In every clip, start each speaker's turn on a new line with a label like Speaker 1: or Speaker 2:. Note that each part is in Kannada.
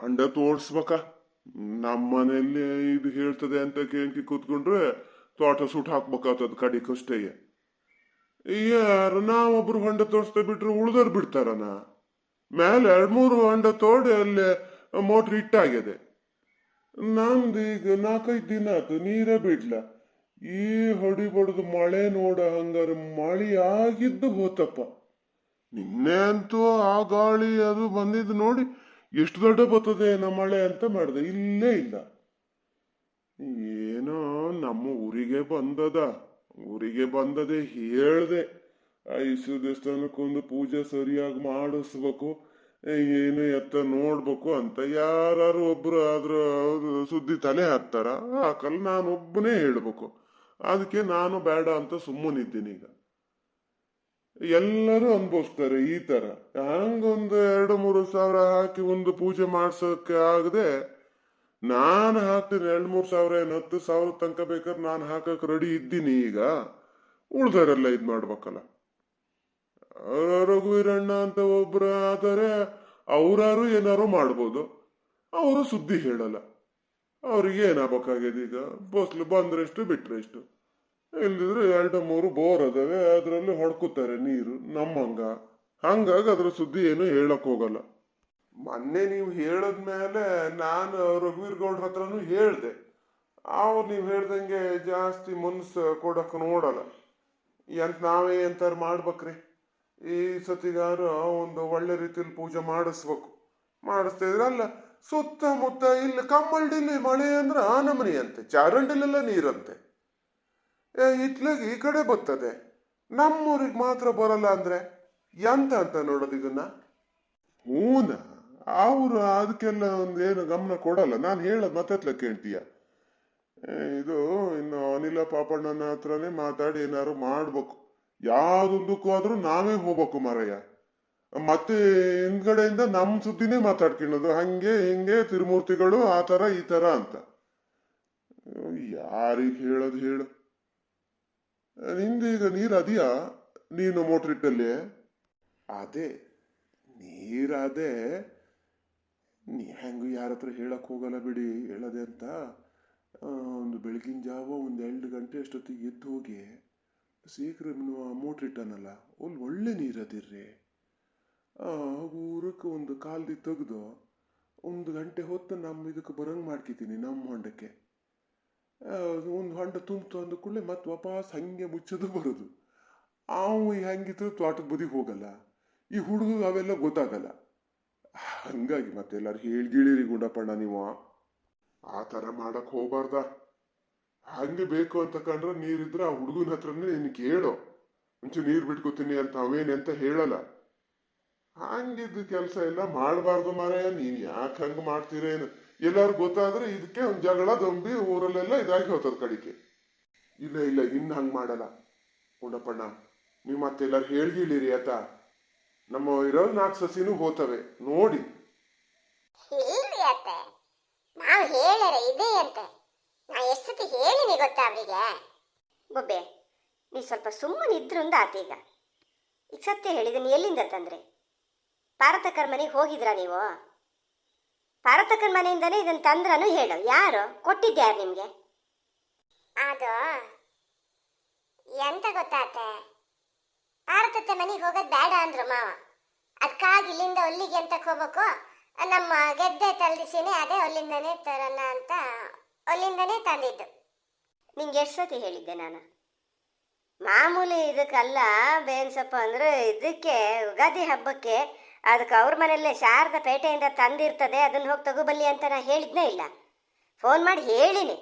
Speaker 1: ಹೊಂಡ ತೋಡ್ಸ್ಬೇಕ. ನಮ್ಮ ಮನೆಯಲ್ಲಿ ಇದು ಹೇಳ್ತದೆ ಅಂತ ಕೇಳ್ಕಿ ಕೂತ್ಕೊಂಡ್ರೆ ತೋಟ ಸುಟ್ಟು ಹಾಕ್ಬೇಕಾಗ್ತದ ಕಡಿಕಷ್ಟೇ. ಯಾರು ನಾವೊಬ್ರು ಹೊಂಡ ತೋಡ್ಸ್ತಾ ಬಿಟ್ರೆ ಉಳ್ದರ್ ಬಿಡ್ತಾರನ? ಮೇಲೆ 2-3 ಹೊಂಡ ತೋಡಿ ಅಲ್ಲೇ ಮೋಟ್ರ್ ಇಟ್ಟಾಗಿದೆ. ನಂದು ಈಗ 4-5 ದಿನ ಆಯ್ತು ನೀರೇ ಬಿಡ್ಲ. ಈ ಹೊಡಿ ಬಡ್ದು ಮಳೆ ನೋಡ ಹಂಗಾರ ಮಳಿ ಆಗಿದ್ದು ಹೋತಪ್ಪ. ನಿನ್ನೆ ಅಂತೂ ಆ ಗಾಳಿ ಅದು ಬಂದಿದ್ದು ನೋಡಿ ಎಷ್ಟು ದೊಡ್ಡ ಬರ್ತದೆ ನಮ್ಮ ಮಳೆ ಅಂತ ಮಾಡಿದೆ, ಇಲ್ಲೇ ಇಲ್ಲ. ಏನೋ ನಮ್ಮ ಊರಿಗೆ ಬಂದದೆ ಹೇಳ್ದೆ ಐಸು ದೇವಸ್ಥಾನಕ್ಕೊಂದು ಪೂಜೆ ಸರಿಯಾಗಿ ಮಾಡಿಸ್ಬೇಕು, ಏನು ಎತ್ತ ನೋಡ್ಬೇಕು ಅಂತ. ಯಾರು ಒಬ್ರು ಆದ್ರ ಸುದ್ದಿ ತಲೆ ಹಾಕ್ತಾರ? ಹಾಕಲ್ಲ, ನಾನೊಬ್ಬನೇ ಹೇಳ್ಬೇಕು. ಅದಕ್ಕೆ ನಾನು ಬೇಡ ಅಂತ ಸುಮ್ಮನಿದ್ದೀನಿ. ಈಗ ಎಲ್ಲರೂ ಅನ್ಭವಿಸ್ತಾರೆ ಈ ತರ. ಹಂಗೊಂದು 2-3 ಸಾವಿರ ಹಾಕಿ ಒಂದು ಪೂಜೆ ಮಾಡ್ಸೋಕೆ ಆಗದೆ ನಾನು ಹಾಕ್ತೀನಿ. 2-3 ಸಾವಿರ ಏನು 10 ಸಾವಿರ ತನಕ ಬೇಕಾದ್ರೆ ನಾನು ಹಾಕಕ್ ರೆಡಿ ಇದ್ದೀನಿ. ಈಗ ಉಳ್ದಾರೆಲ್ಲ ಇದ್ ಮಾಡ್ಬೇಕಲ್ಲ. ರಘುವೀರಣ್ಣ ಅಂತ ಒಬ್ರು ಆದರೆ ಅವ್ರಾರು ಏನಾರು ಮಾಡ್ಬೋದು, ಅವರು ಸುದ್ದಿ ಹೇಳಲ್ಲ. ಅವ್ರಿಗೆ ಏನಾಗಬೇಕಾಗಿದೆ? ಈಗ ಬಸ್ಲು ಬಂದ್ರೆಷ್ಟು ಬಿಟ್ರೆಷ್ಟು, ಇಲ್ದಿದ್ರೆ 2-3 ಬೋರ್ ಅದಾವೆ, ಅದ್ರಲ್ಲಿ ಹೊಡ್ಕೋತಾರೆ ನೀರು ಹಂಗಾಗಿ ಅದ್ರ ಸುದ್ದಿ ಏನು ಹೇಳಕ್ ಹೋಗಲ್ಲ. ಮೊನ್ನೆ ನೀವು ಹೇಳದ್ಮೇಲೆ ನಾನು ರಘುವೀರ್ ಗೌಡ್ರ ಹತ್ರನು ಹೇಳ್ದೆ. ಅವ್ರು ನೀವು ಹೇಳ್ದಂಗೆ ಜಾಸ್ತಿ ಮನ್ಸು ಕೊಡಕ್ ನೋಡಲ್ಲ. ನಾವೇ ಎಂತಾರು ಮಾಡ್ಬೇಕ್ರಿ. ಈ ಸತಿಗಾರ ಒಂದು ಒಳ್ಳೆ ರೀತಿಯಲ್ಲಿ ಪೂಜೆ ಮಾಡಿಸ್ತಾ ಇದ್ರೆ ಅಲ್ಲ ಸುತ್ತಮುತ್ತ ಇಲ್ಲಿ ಕಮ್ಮಲ್ಡಿಲಿ ಮಳೆ ಅಂದ್ರೆ ಆ ನಮನಿ ಅಂತೆ, ಚಾರಂಡಿಲೆಲ್ಲ ನೀರಂತೆ. ಇತ್ಲಾಗಿ ಈ ಕಡೆ ಬರ್ತದೆ, ನಮ್ಮೂರಿಗೆ ಮಾತ್ರ ಬರಲ್ಲ ಅಂದ್ರೆ ಎಂತ ಅಂತ ನೋಡೋದು ಇದನ್ನ? ಹೂನ, ಅವ್ರು ಅದಕ್ಕೆಲ್ಲ ಒಂದು ಏನು ಗಮನ ಕೊಡಲ್ಲ. ನಾನು ಹೇಳದ್ ಮತ್ತೆತ್ಲ ಕೇಳ್ತೀಯ? ಇದು ಇನ್ನು ಅನಿಲ ಪಾಪಣ್ಣನ ಹತ್ರನೇ ಮಾತಾಡಿ ಏನಾರು ಮಾಡ್ಬೇಕು. ಯಾವ್ದೊಂದಕ್ಕೂ ಆದ್ರೂ ನಾವೇ ಹೋಗ್ಬೇಕು ಮಾರಯ್ಯ. ಮತ್ತೆ ಹಿಂದ್ಗಡೆಯಿಂದ ನಮ್ ಸುದ್ದಿನೇ ಮಾತಾಡ್ಕೊಳ್ಳೋದು, ಹಂಗೆ ಹಿಂಗೆ ತಿರುಮೂರ್ತಿಗಳು ಆ ತರ ಈ ತರ ಅಂತ. ಯಾರಿಗೆ ಹೇಳೋದು ಹೇಳು? ನಿಂದೀಗ ನೀರ್ ಅದಿಯಾ? ನೀನು ಮೋಟ್ರ್ ಇಟ್ಟಲ್ಲಿ ಅದೇ ನೀರದೇ. ನೀ ಹೆಂಗು ಯಾರ ಹತ್ರ ಹೇಳಕ್ ಹೋಗಲ್ಲ ಬಿಡಿ. ಹೇಳದೆ ಅಂತ ಒಂದು ಬೆಳಗಿನ ಜಾವ 1-2 ಗಂಟೆ ಅಷ್ಟೊತ್ತಿಗೆ ಎದ್ದು ಹೋಗಿ ಶೀಘ್ರ ಮೋಟ್ರ್ ಇಟ್ಟನಲ್ಲ, ಅಲ್ಲಿ ಒಳ್ಳೆ ನೀರದಿರ್ರಿ. ಊರಕ್ಕೆ ಒಂದು ಕಾಲ್ದಿ ತೆಗ್ದು 1 ಗಂಟೆ ಹೊತ್ತು ನಮ್ಮ ಇದಕ್ಕೆ ಬರಂಗ್ ಮಾಡ್ಕಿದ್ದೀನಿ. ನಮ್ಮ ಹೊಂಡಕ್ಕೆ ಒಂದು ಹೊಂಡ ತುಂಬ್ತು ಅಂದ ಕೂಡಲೇ ಮತ್ತೆ ವಾಪಸ್ ಹಂಗೆ ಮುಚ್ಚೋದು ಬರೋದು. ಅವು ಹೆಂಗಿದ್ರು ತೋಟದ ಬದಿಗೆ ಹೋಗಲ್ಲ. ಈ ಹುಡುಗ ಅವೆಲ್ಲ ಗೊತ್ತಾಗಲ್ಲ. ಹಂಗಾಗಿ ಮತ್ತೆ ಎಲ್ಲಾರು ಹೇಳ್ಗಿಳಿರಿ ಗುಂಡಪ್ಪಣ್ಣ, ನೀವು ಆ ಥರ ಮಾಡಕ್ ಹೋಗ್ಬಾರ್ದ. ಹಂಗೆ ಬೇಕು ಅಂತ ಕಂಡ್ರೆ ನೀರಿದ್ರೆ ಆ ಹುಡುಗನ ಹತ್ರನೇ ನಿನ್ ಕೇಳೋ, ಒಂಚೂರು ನೀರು ಬಿಟ್ಕೋತೀನಿ ಅಂತ ಅವೇನೆಂತ ಹೇಳಲ್ಲ. ಹಂಗಿದ್ದು ಕೆಲಸ ಎಲ್ಲ ಮಾಡಬಾರ್ದು ಮಾರಾಯ. ನೀನ್ ಯಾಕೆ ಹಂಗ ಮಾಡ್ತೀರೇನು? ಎಲ್ಲಾರು ಗೊತ್ತಾದ್ರೆ ಇದಕ್ಕೆ ಒಂದು ಜಗಳ ದೊಂಬಿ ಊರಲ್ಲೆಲ್ಲ ಇದಾಗಿ ಹೋಗ್ತದ ಕಡಿಕೆ. ಇಲ್ಲ ಇನ್ನು ಹಂಗ ಮಾಡಲ್ಲ ಗುಂಡಪ್ಪಣ್ಣ. ನೀವು ಮತ್ತೆ ಎಲ್ಲಾರು ಹೇಳ್ಗಿಳಿರಿ ಆತ. ನಮ್ಮ ಇರೋ 4 ಸಸಿನೂ ಹೋತವೆ ನೋಡಿ.
Speaker 2: ನಾವು ಹೇಳರೆ ಇದೆ ಅಂತ ನಾ ಎಷ್ಟೊತ್ತಿ ಹೇಳಿನಿ ಗೊತ್ತಾ ಅವರಿಗೆ? ಬೊಬ್ಬೆ, ನೀ ಸ್ವಲ್ಪ ಸುಮ್ಮನಿದ್ರಿಂದ ಆತೀಗ. ಈಗ ಸತ್ಯ ಹೇಳಿದನು, ಎಲ್ಲಿಂದ ತಂದ್ರೆ? ಪಾರತಕ್ಕರ ಮನೆಗೆ ಹೋಗಿದ್ರಾ ನೀವು? ಪಾರತಕ್ಕರ ಮನೆಯಿಂದನೇ ಇದನ್ನು ತಂದ್ರನು ಹೇಳು. ಯಾರು ಕೊಟ್ಟಿದ್ಯಾರು ನಿಮ್ಗೆ? ಅದು ಎಂತ ಗೊತ್ತಾತೆ, ಪಾರತತ್ತೆ ಮನೆಗೆ ಹೋಗೋದು ಬೇಡ ಅಂದ್ರು ಮಾವ. ಅದಕ್ಕಾಗಿ ಇಲ್ಲಿಂದ ಅಲ್ಲಿಗೆ ಎಂತಕ್ಕೆ ಹೋಗ್ಬೇಕು, ನಮ್ಮ ಗೆದ್ದೆ ತಲ್ದಿಸಿನೇ ಅದೇ ಅಲ್ಲಿಂದನೇ ತರೋಣ ಅಂತ ಅಲ್ಲಿಂದನೇ ತಂದಿದ್ದು. ನಿಂಗೆ ಎಷ್ಟು ಸತಿ ಹೇಳಿದ್ದೆ ನಾನು? ಮಾಮೂಲಿ ಇದಕ್ಕಲ್ಲ ಬೇನ್ಸಪ್ಪ ಅಂದ್ರೆ ಇದಕ್ಕೆ ಯುಗಾದಿ ಹಬ್ಬಕ್ಕೆ ಅದಕ್ಕೆ ಅವ್ರ ಮನೆಯಲ್ಲೇ ಶಾರದಾ ಪೇಟೆಯಿಂದ ತಂದಿರ್ತದೆ, ಅದನ್ನ ಹೋಗಿ ತಗೋಬಲ್ಲಿ ಅಂತ ನಾ ಹೇಳಿದ್ನೇ ಇಲ್ಲ. ಫೋನ್ ಮಾಡಿ ಹೇಳಿನಿ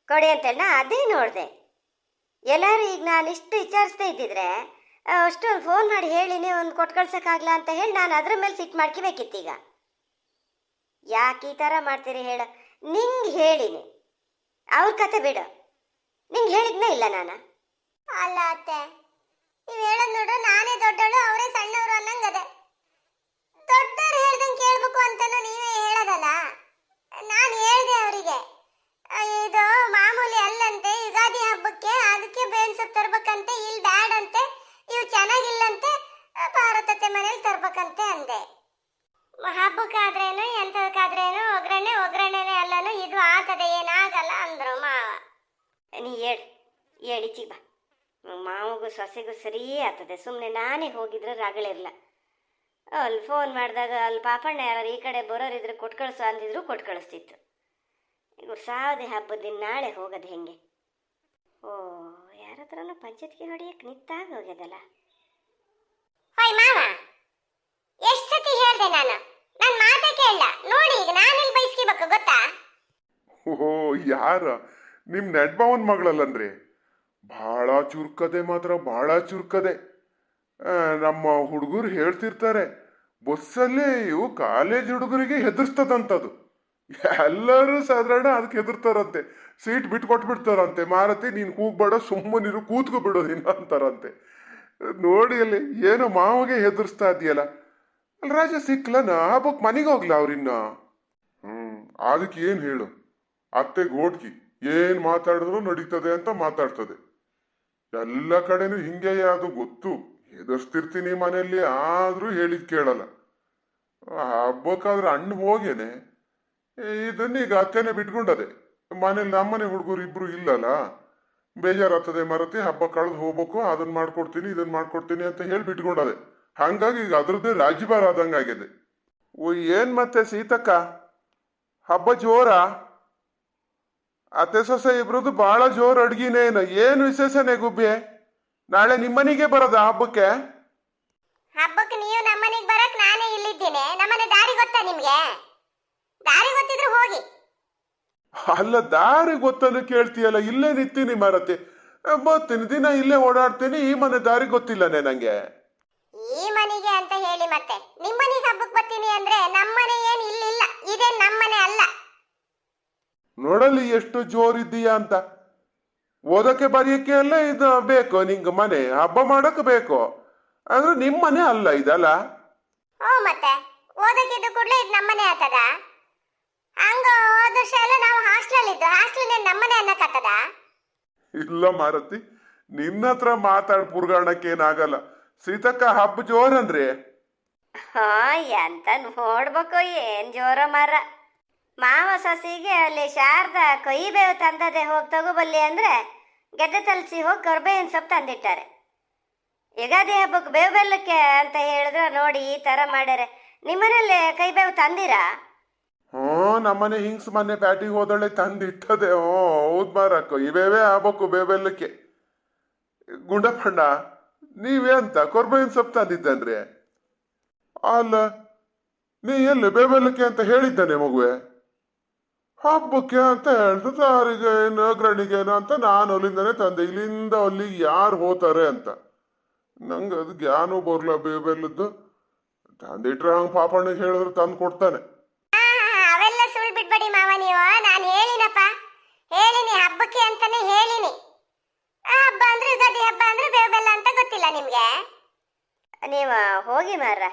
Speaker 2: ಕೊಡಿ ಅಂತೇಳಿ. ನಾ ಅದೇ ನೋಡಿದೆ. ಎಲ್ಲರೂ ಈಗ ನಾನು ಇಷ್ಟು ವಿಚಾರಿಸ್ತಾ ಇದ್ದಿದ್ರೆ ಅಷ್ಟು ಫೋನ್ ಮಾಡಿ ಹೇಳಿನಿ, ಒಂದು ಕೊಟ್ಟು ಕಳ್ಸೋಕ್ಕಾಗಲ್ಲ ಅಂತ ಹೇಳಿ ನಾನು ಅದ್ರ ಮೇಲೆ ಸಿಟ್ಟು ಮಾಡ್ಕೋಬೇಕಿತ್ತೀಗ. ಯಾಕೆ ಈ ಥರ ಮಾಡ್ತೀರಿ ಹೇಳ? ನಿಂಗೆ ಹೇಳಿನಿ, ಅವ್ರ ಕತೆ ಬಿಡು. ನಿಂಗೆ ಹೇಳಿದ್ನೇ ಇಲ್ಲ ನಾನು? ಅಲ್ಲ ಅತ್ತೆ, ನೀವು ಹೇಳೋದು ನೋಡ್ರೆ ನಾನೇ ದೊಡ್ಡವಳು ಅವರೇ ಸಣ್ಣವರು ಅನ್ನಂಗದೆ. ದೊಡ್ಡವ್ರು ಹೇಳ್ದಂಗೆ ಕೇಳ್ಬೇಕು ಅಂತಲೂ ನೀವೇ ಹೇಳೋದಲ್ಲ. ನಾನು ಹೇಳಿದೆ ಅವರಿಗೆ, ಇದು ಮಾಮೂಲಿ ಅಲ್ಲಂತೆ, ಯುಗಾದಿ ಹಬ್ಬಕ್ಕೆ ಅದಕ್ಕೆ ಬೇನ್ಸಪ್ ತರ್ಬೇಕಂತೆ, ಇಲ್ಲಿ ಬ್ಯಾಡಂತೆ, ಇವು ಚೆನ್ನಾಗಿಲ್ಲಂತೆ, ಭಾರತತೆ ಮನೇಲಿ ತರ್ಬೇಕಂತೆ ಅಂದೆ. ಹಬ್ಬಕ್ಕಾದ್ರೇನು ಎಂತದಕ್ಕಾದ್ರೆ
Speaker 3: ನೀ ಹೇಳಿ ಈಚಿಗೆ ಬಾ. ಮಾವಗೂ ಸೊಸೆಗೂ ಸರಿ ಆಗ್ತದೆ. ಸುಮ್ಮನೆ ನಾನೇ ಹೋಗಿದ್ರೆ ರಗಳಿರಲ್ಲ. ಅಲ್ಲಿ ಫೋನ್ ಮಾಡಿದಾಗ ಅಲ್ಲಿ ಪಾಪಣ್ಣ ಯಾರು ಈ ಕಡೆ ಬರೋರಿದ್ರೆ ಕೊಟ್ಟು ಕಳಿಸು ಅಂದಿದ್ರು ಕೊಟ್ಟು ಕಳಿಸ್ತಿತ್ತು. ಇವ್ರು ಸಾವದೆ ಹಬ್ಬದ ದಿನ ನಾಳೆ ಹೋಗೋದು ಹೆಂಗೆ? ಓ, ಯಾರ ಹತ್ರನೂ ಪಂಚಾಯತ್ಗೆ ಹೊಡಿಯಕ್ಕೆ ನಿತ್ತಾಗ ಹೋಗ್ಯದಲ್ಲ.
Speaker 2: ಹೋಯ್ ಮಾವ, ಎಷ್ಟ್ ಸತಿ ಹೇಳ್ದೆ ನಾನು, ನನ್ ಮಾತೇ ಕೇಳಲ್ಲ. ನೋಡಿ ಈಗ ನಾನೆಲ್ಲಿ ಬಯಸ್ಕಿಬೇಕು ಗೊತ್ತಾ?
Speaker 1: ಓಹೋ, ಯಾರ ನಿಮ್ ನೆಡ್ಬವನ್ ಮಗಳಲ್ಲನ್ರಿ? ಬಹಳ ಚುರುಕದೆ, ಮಾತ್ರ ಬಹಳ ಚುರುಕದೆ. ನಮ್ಮ ಹುಡುಗರು ಹೇಳ್ತಿರ್ತಾರೆ, ಬಸ್ಸಲ್ಲೇ ಇವು ಕಾಲೇಜ್ ಹುಡುಗರಿಗೆ ಹೆದರ್ಸ್ತದಂತದು. ಎಲ್ಲರೂ ಸಾಧಾರಣ ಅದಕ್ಕೆ ಹೆದರ್ತಾರಂತೆ. ಸೀಟ್ ಬಿಟ್ಕೊಟ್ಬಿಡ್ತಾರಂತೆ. ಮಾರತಿ ನೀನ್ ಕೂಗ್ಬೇಡ, ಸುಮ್ಮನಿರು, ಕೂತ್ಕೊ ಬಿಡೋ ನೀನು ಅಂತಾರಂತೆ. ನೋಡಿ ಅಲ್ಲಿ ಏನೋ ಮಾವಗೆ ಹೆದರ್ಸ್ತಾ ಇದೆಯಲ್ಲ. ಅಲ್ಲಿ ರಾಜ ಸಿಕ್ಲನ ಹಬ್ಬಕ್ ಮನೆಗೆ ಹೋಗ್ಲ ಅವ್ರಿನ್ನ. ಅದಕ್ಕೆ ಏನ್ ಹೇಳು, ಅತ್ತೆ ಗೋಡ್ಕಿ ಏನ್ ಮಾತಾಡಿದ್ರು ನಡೀತದೆ ಅಂತ ಮಾತಾಡ್ತದೆ. ಎಲ್ಲ ಕಡೆನೂ ಹಿಂಗೆ ಅದು ಗೊತ್ತು. ಹೆದರ್ಸ್ತಿರ್ತೀನಿ ಮನೆಯಲ್ಲಿ, ಆದ್ರೂ ಹೇಳಿದ್ ಕೇಳಲ್ಲ. ಹಬ್ಬಕ್ಕಾದ್ರೆ ಅಣ್ಣ ಹೋಗೇನೆ ಇದನ್ನೀಗ ಅತ್ತೆನೆ ಬಿಟ್ಕೊಂಡದೆ. ಮನೇಲಿ ನಮ್ಮನೆ ಹುಡುಗರು ಇಬ್ರು ಇಲ್ಲಲ್ಲ, ಬೇಜಾರಾಗ್ತದೆ ಮರತಿ, ಹಬ್ಬ ಕಳೆದು ಹೋಗ್ಬೇಕು, ಅದನ್ನ ಮಾಡ್ಕೊಡ್ತೀನಿ ಇದನ್ನ ಮಾಡ್ಕೊಡ್ತೀನಿ ಅಂತ ಹೇಳಿ ಬಿಟ್ಕೊಂಡದೆ. ಹಂಗಾಗಿ ಈಗ ಅದ್ರದ್ದೇ ರಾಜ್ಯಭಾರ ಆದಂಗಾಗಿದೆ. ಓ, ಏನ್ ಮತ್ತೆ ಸೀತಕ್ಕ, ಹಬ್ಬ ಜೋರ? ಅತ್ತೆ ಸೊಸೆ ಇಬ್ರದ್ದು ಬಹಳ ಜೋರ್ ಅಡ್ಗಿನೇನು. ಏನು ವಿಶೇಷನೇ ಗುಬ್ಬಿ? ನಾಳೆ ನಿಮ್ಮನಿಗೆ ಬರೋದ ಹಬ್ಬಕ್ಕೆ?
Speaker 2: ಹಬ್ಬಕ್ಕೆ ನೀವು ನಮ್ಮನೆಗೆ ಬರಕ್ ನಾನೇ ಇಲ್ಲಿದ್ದೇನೆ. ನಮ್ಮನೆ ದಾರಿ ಗೊತ್ತಾ ನಿಮ್ಗೆ? ದಾರಿ ಗೊತ್ತಿದ್ರೆ ಹೋಗಿ.
Speaker 1: ಅಲ್ಲ, ದಾರಿ ಗೊತ್ತನ್ನು ಕೇಳ್ತೀಯಲ್ಲ, ಇಲ್ಲೇ ನಿಂತೀನಿ ಮಾರತಿ. ಬರ್ತೀನಿ, ದಿನ ಇಲ್ಲೇ ಓಡಾಡ್ತೀನಿ. ಈ ಮನೆ ದಾರಿ ಗೊತ್ತಿಲ್ಲನೇ ನಂಗೆ.
Speaker 2: ಈ ಮನೆಗೆ ಅಂತ ಹೇಳಿ ಮತ್ತೆ ನಿಮ್ಮನೆಗೆ ಹಬ್ಬಕ್ಕೆ ಬರ್ತೀನಿ ಅಂದ್ರೆ ನಮ್ಮನೆ ಏನ್ ಇಲ್ಲಿಲ್ಲ. ಇದೇ ನಮ್ಮನೆ ಅಲ್ಲ.
Speaker 1: ನೋಡಲಿ ಎಷ್ಟು ಜೋರಿದ್ದೀಯಾ ಅಂತ. ಓದಕ್ಕೆ ಬರೆಯಕ್ಕೆ ಎಲ್ಲ ಇದು ಬೇಕು ನಿಂಗೆ, ಮನೆ ಹಬ್ಬ ಮಾಡಕ್ ಬೇಕು ಅಂದ್ರೆ ನಿಮ್ಮನೆ ಅಲ್ಲ ಇದಲ್ಲ.
Speaker 2: ಓ, ಮತ್ತೆ ಓದಕ್ಕಿದ್ದು ಕೂಡಲೇ ಇದು ನಮ್ಮನೆ ಆಗ್ತದ? ಹಂಗ ಹೋದ ವರ್ಷ ಎಲ್ಲ ನಾವು ಹಾಸ್ಟೆಲ್ ಇದ್ದು, ಹಾಸ್ಟೆಲ್ ನಮ್ಮನೆ ಅನ್ನಕತ್ತದ?
Speaker 1: ಇಲ್ಲ ಮಾರತಿ, ನಿನ್ನ ಹತ್ರ ಮಾತಾಡ್ ಪುರ್ಗಾಣಕ್ಕೇನಾಗಲ್ಲ. ಸೀತಕ್ಕ ಹಬ್ಬ ಜೋರನ್ರಿ?
Speaker 3: ಹಾ, ಎಂತ ನೋಡ್ಬೇಕು, ಏನ್ ಜೋರ ಮರ. ಮಾವ ಸೊಸಿಗೆ ಅಲ್ಲಿ ಶಾರದಾ ಕೊಯ್ಬೇವು ತಂದದೆ, ಹೋಗಿ ತಗೋಬಲ್ಲಿ ಅಂದ್ರೆ ಗೆದ್ದೆ ತಲಸಿ ಹೋಗಿ ಕರ್ಬೇವಿನ ಸೊಪ್ಪು ತಂದಿಟ್ಟಾರೆ. ಯುಗಾದಿ ಹಬ್ಬಕ್ಕೆ ಬೇವು ಬೆಲ್ಲಕ್ಕೆ ಅಂತ ಹೇಳಿದ್ರೆ ನೋಡಿ ಈ ತರ ಮಾಡ್ಯಾರೆ. ನಿಮ್ಮನೇಲಿ ಕೈಬೇವು ತಂದಿರಾ?
Speaker 1: ನಮ್ಮನೆ ಹಿಂಗ್ಸ್ ಮೊನ್ನೆ ಪ್ಯಾಟಿಗೆ ಹೋದಳೆ ತಂದಿಟ್ಟದೆ. ಹೌದ್ ಮಾರಕ್ಕ, ಇವೇವೇ ಆಗ್ಬೇಕು ಬೇವೆಲ್ಲಕ್ಕೆ. ಗುಂಡಪ್ಪಣ್ಣ, ನೀವೇ ಅಂತ ಕೊರ್ಬೇವಿನ ಸೊಪ್ಪು ತಂದಿದ್ದನ್ರಿ? ಅಲ್ಲ, ನೀ ಎಲ್ಲಿ ಬೇವೆಲ್ಲಕ್ಕೆ ಅಂತ ಹೇಳಿದ್ದಾನೆ ಮಗುವೆ? ಹಬ್ಬಕ್ಕೆ ಅಂತ ಹೇಳ್ದು, ದಾರಿಗೇನು ಅಗ್ರಣಿಗೇನು ಅಂತ ನಾನು ಅಲ್ಲಿಂದನೇ ತಂದೆ. ಇಲ್ಲಿಂದ ಅಲ್ಲಿಗೆ ಯಾರು ಹೋತಾರೆ ಅಂತ ನಂಗೆ ಅದು ಜ್ಞಾನ ಬರ್ಲ. ಬೇವೆಲ್ಲದ್ದು ತಂದಿಟ್ರೆ ಹಂಗೆ ಪಾಪಣ್ಣಿಗೆ ಹೇಳಿದ್ರೆ ತಂದು ಕೊಡ್ತಾನೆ.
Speaker 2: ಅವೆಲ್ಲ ಸುಳ್ಳು ಬಿಡ್ಬೇಡಿ ಮಾವ ನೀವು. ನಾನು ಹೇಳಿನಪ್ಪ, ಹೇಳಿನಿ ಹಬ್ಬಕ್ಕೆ ಅಂತಾನೆ ಹೇಳಿನಿ. ಹಬ್ಬ ಅಂದ್ರೆ ಯುಗಾದಿ ಹಬ್ಬ ಅಂದ್ರೆ ಬೇವು ಬೆಲ್ಲ ಅಂತ ಗೊತ್ತಿಲ್ಲ ನಿಮ್ಗೆ?
Speaker 3: ನೀವು ಹೋಗಿ ಮಾರ,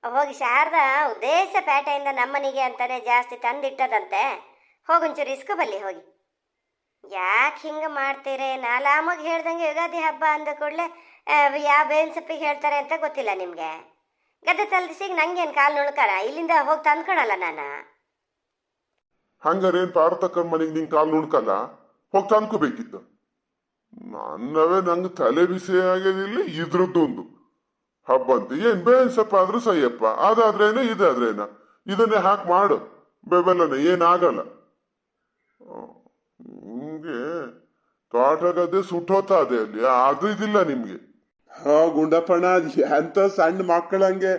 Speaker 3: ಹೋಗಿ ಶಾರದಾ ಉದ್ದೇಶ ಪೇಟೆಯಿಂದ ನಮ್ಮನಿಗೆ ಅಂತಾನೆ ಜಾಸ್ತಿ ತಂದಿಟ್ಟದಂತೆ. ಹೋಗೊಂಚೂರು ಇಸ್ಕೊ ಬಲ್ಲಿ ಹೋಗಿ. ಯಾಕೆ ಹಿಂಗೆ ಮಾಡ್ತೀರಿ? ನಾಲಾಮಗೆ ಹೇಳ್ದಂಗೆ ಯುಗಾದಿ ಹಬ್ಬ ಅಂದ ಕೂಡಲೇ ಯಾವ ಬೇವಿನ ಸೊಪ್ಪಿಗೆ ಹೇಳ್ತಾರೆ ಅಂತ ಗೊತ್ತಿಲ್ಲ ನಿಮಗೆ? ಗದ್ದೆ ತಲ್ದಿಸಿಗೆ ನಂಗೇನು ಕಾಲು ನುಳ್ಕರ? ಇಲ್ಲಿಂದ ಹೋಗಿ ತಂದ್ಕೊಳಲ್ಲ ನಾನು.
Speaker 1: ಹಂಗಾರೇನ್ ಪಾರ್ತಕ್ಕನ್ ಮನೆಗೆ ನಿಂಗೆ ಕಾಲು ನುಣ್ಕಲ್ಲ? ಹೋಗಿ ತಂದ್ಕೋಬೇಕಿತ್ತು. ನನ್ನವೇ ನಂಗೆ ತಲೆ ಬಿಸಿ ಆಗ್ಯದಿಲ್ಲ ಇದ್ರದ್ದೊಂದು ಹಬ್ಬ ಅಂತ. ಏನ್ ಬೇವಿನ ಸೊಪ್ಪು ಆದ್ರೂ ಸಯ್ಯಪ್ಪ, ಅದಾದ್ರೇನ ಇದಾದ್ರೇನ ಇದನ್ನೇ ಹಾಕಿ ಮಾಡು, ಬೆವೆಲ್ಲನ ಏನಾಗಲ್ಲ. ನಿಮ್ಗೆ ತೋಟ ಗದ್ದೆ ಸುಟ್ಟೋತಾ ಅದೇ ಅಲ್ಲಿ, ಅದು ಇದಿಲ್ಲ ನಿಮ್ಗೆ. ಗುಂಡಪ್ಪಣ್ಣ, ಎಂತ ಸಣ್ಣ ಮಕ್ಕಳಂಗೆ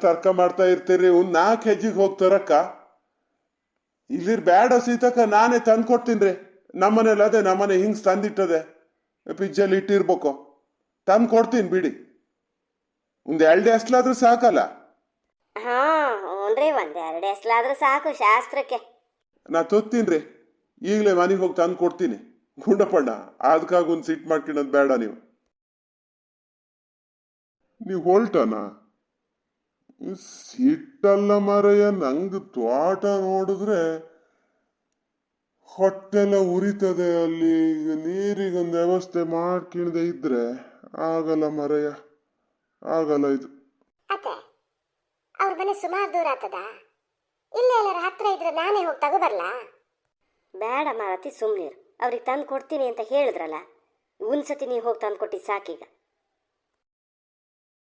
Speaker 1: ತರ್ಕ ಮಾಡ್ತಾ ಇರ್ತೀರಿ. 4 ಹೆಜ್ಜಿಗೆ ಹೋಗ್ತಾರಕ್ಕ. ಇಲ್ಲಿರ್ ಬ್ಯಾಡ ಸೀತಕ್ಕ, ನಾನೇ ತಂದು ಕೊಡ್ತೀನಿ. ನಮ್ಮನೇಲಿ ಅದೇ ನಮ್ಮನೆ ಹಿಂಗ್ಸ್ ತಂದಿಟ್ಟದೆ, ಫ್ರಿಜ್ಜಲ್ಲಿ ಇಟ್ಟಿರ್ಬೇಕು. ತಂದು ಕೊಡ್ತೀನಿ ಬಿಡಿ. 1-2 ಎಸ್ಲಾದ್ರೂ ಸಾಕಲ್ಲ?
Speaker 3: ಹಾ ಹ್ಞೂನ್ರಿ, 1-2 ಎಸ್ಲಾದ್ರೂ ಸಾಕು ಶಾಸ್ತ್ರಕ್ಕೆ.
Speaker 1: ನಾ ತೊತ್ತೀನಿ. ಈಗಲೇ ಮನೆಗೆ ಹೋಗಿ ತಂದು ಕೊಡ್ತೀನಿ. ಗುಂಡಪ್ಪಣ್ಣ, ಅದಕ್ಕಾಗ ಒಂದು ಸಿಟ್ ಮಾಡ್ಕೊಳ್ಳೋದು ಬೇಡ. ನೀವು ಹೊಲ್ಟನ ಸಿಟ್ಟಲ್ಲ ಮರಯ್ಯ. ನಂಗೆ ತೋಟ ನೋಡಿದ್ರೆ ಹೊಟ್ಟೆಲ್ಲ ಉರಿತದೆ. ಅಲ್ಲಿ ನೀರಿಗೊಂದು ವ್ಯವಸ್ಥೆ ಮಾಡ್ಕಿಣದೆ ಇದ್ರೆ ಆಗಲ್ಲ ಮರಯ್ಯ, ಆಗಲ್ಲ ಇದು.
Speaker 2: ಅತ್ತೆ, ಅವ್ರ ಮನೆ ಸುಮಾರು ದೂರ ಆಗ್ತದ? ಇಲ್ಲೇ ಎಲ್ಲರ ಹತ್ರ ಇದ್ರೆ ನಾನೇ ಹೋಗಿ ತಗೋಬರ್ಲಾ?
Speaker 3: ಬೇಡ ಮಾರತಿ, ಸುಮ್ಮನಿರು. ಅವ್ರಿಗೆ ತಂದು ಕೊಡ್ತೀನಿ ಅಂತ ಹೇಳಿದ್ರಲ್ಲ, ಒಂದ್ಸತಿ ನೀವು ಹೋಗಿ ತಂದು ಕೊಟ್ಟಿದ್ದು ಸಾಕೀಗ.